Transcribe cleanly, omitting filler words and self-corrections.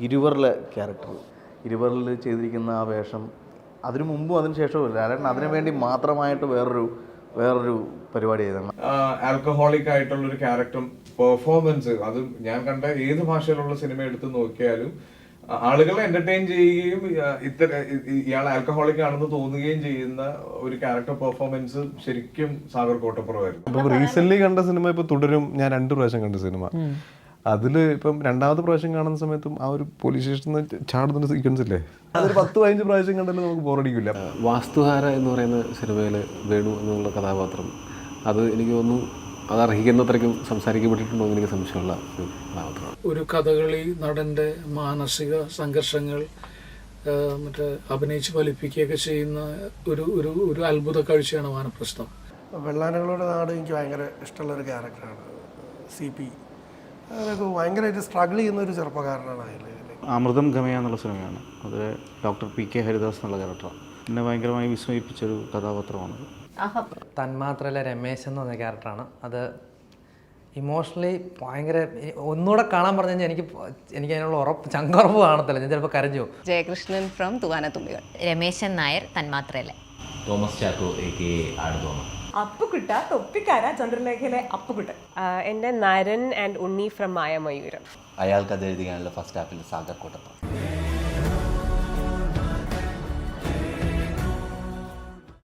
ഇരുവറിലെ character, ഇരുവറിൽ ചെയ്തിരിക്കുന്ന ആ വേഷം അതിനു മുമ്പും അതിന് ശേഷവും ലാലേട്ടൻ അതിനു വേണ്ടി മാത്രമായിട്ട് വേറൊരു പരിപാടി ചെയ്താണ്. ആൽക്കഹോളിക് ആയിട്ടുള്ളൊരു ക്യാരക്ടറും പെർഫോമൻസ്, അത് ഞാൻ കണ്ട ഏത് ഭാഷയിലുള്ള സിനിമ എടുത്ത് നോക്കിയാലും ആളുകളെ എന്റർടൈൻ ചെയ്യുകയും ഇയാൾ ആൽക്കഹോളിക് ആണെന്ന് തോന്നുകയും ചെയ്യുന്ന ഒരു ക്യാരക്ടർ പെർഫോമൻസ് ശരിക്കും സാഗർ കോട്ടപ്പുറമായിരുന്നു. ഇപ്പം റീസെന്റ് കണ്ട സിനിമ ഇപ്പൊ തുടരും, ഞാൻ 2 പ്രാവശ്യം കണ്ട സിനിമ. അതില് ഇപ്പം 2ാമത്തെ പ്രാവശ്യം കാണുന്ന സമയത്തും ആ ഒരു പോലീസ് സ്റ്റേഷനിൽ ചാടുന്ന സീക്വൻസ് ഇല്ലേ, അതൊരു 10-15 പ്രാവശ്യം കണ്ടാലും നമുക്ക് ബോറടിക്കില്ല. വാസ്തുഹാര എന്ന് പറയുന്ന സിനിമയിൽ വേണു എന്നുള്ള കഥാപാത്രം, അത് എനിക്ക് തോന്നുന്നു അത് അർഹിക്കുന്നത്രയ്ക്കും സംസാരിക്കപ്പെട്ടിട്ടുണ്ടോ എന്ന് എനിക്ക് സംശയമുള്ള ഒരു കഥാപാത്രമാണ്. ഒരു കഥകളി നടൻ്റെ മാനസിക സംഘർഷങ്ങൾ മറ്റേ അഭിനയിച്ച് ഫലിപ്പിക്കുകയൊക്കെ ചെയ്യുന്ന ഒരു അത്ഭുത കാഴ്ചയാണ് വാനപ്രസ്ഥം. വെള്ളാനകളുടെ നാട് എനിക്ക് ഭയങ്കര ഇഷ്ടമുള്ളൊരു ക്യാരക്ടറാണ്. CP അതൊക്കെ ഭയങ്കരമായിട്ട് സ്ട്രഗിൾ ചെയ്യുന്ന ഒരു ചെറുപ്പക്കാരനാണ് അതിൽ. അമൃതം ഗമയ എന്നുള്ള സിനിമയാണ്. അത് ഡോക്ടർ PK ഹരിദാസ് എന്നുള്ള ക്യാരക്ടറാണ്. എന്നെ ഭയങ്കരമായി വിസ്മയിപ്പിച്ചൊരു കഥാപാത്രമാണ്. തന്മാത്രയിലെ രമേശ് എന്ന് പറഞ്ഞ ക്യാരക്ടറാണ്. അത് ഇമോഷണലി ഭയങ്കര, ഒന്നുകൂടെ കാണാൻ പറഞ്ഞു കഴിഞ്ഞാൽ എനിക്ക് അതിനുള്ള ചങ്കുറപ്പ് കാണത്തില്ല, ഞാൻ ചിലപ്പോൾ കരഞ്ഞു. ജയകൃഷ്ണൻ ഫ്രം തൂവാനത്തുമ്പികൾ. രമേശൻ നായർ തന്മാത്രയിലെ. തോമസ് ചാക്കോ ആടുതോമ. അപ്പുകുട്ട തൊപ്പിക്കാര ചന്ദ്രലേഖയിലെ അപ്പുകുട്ട. എൻ്റെ നരൻ ആൻഡ് ഉണ്ണി ഫ്രം മായമയൂരം. അയാൾക്ക് അത് എഴുതിയാണല്ലോ ഫസ്റ്റ് ഹാഫിൽ സാഗർ കോട്ടപ്പുറം.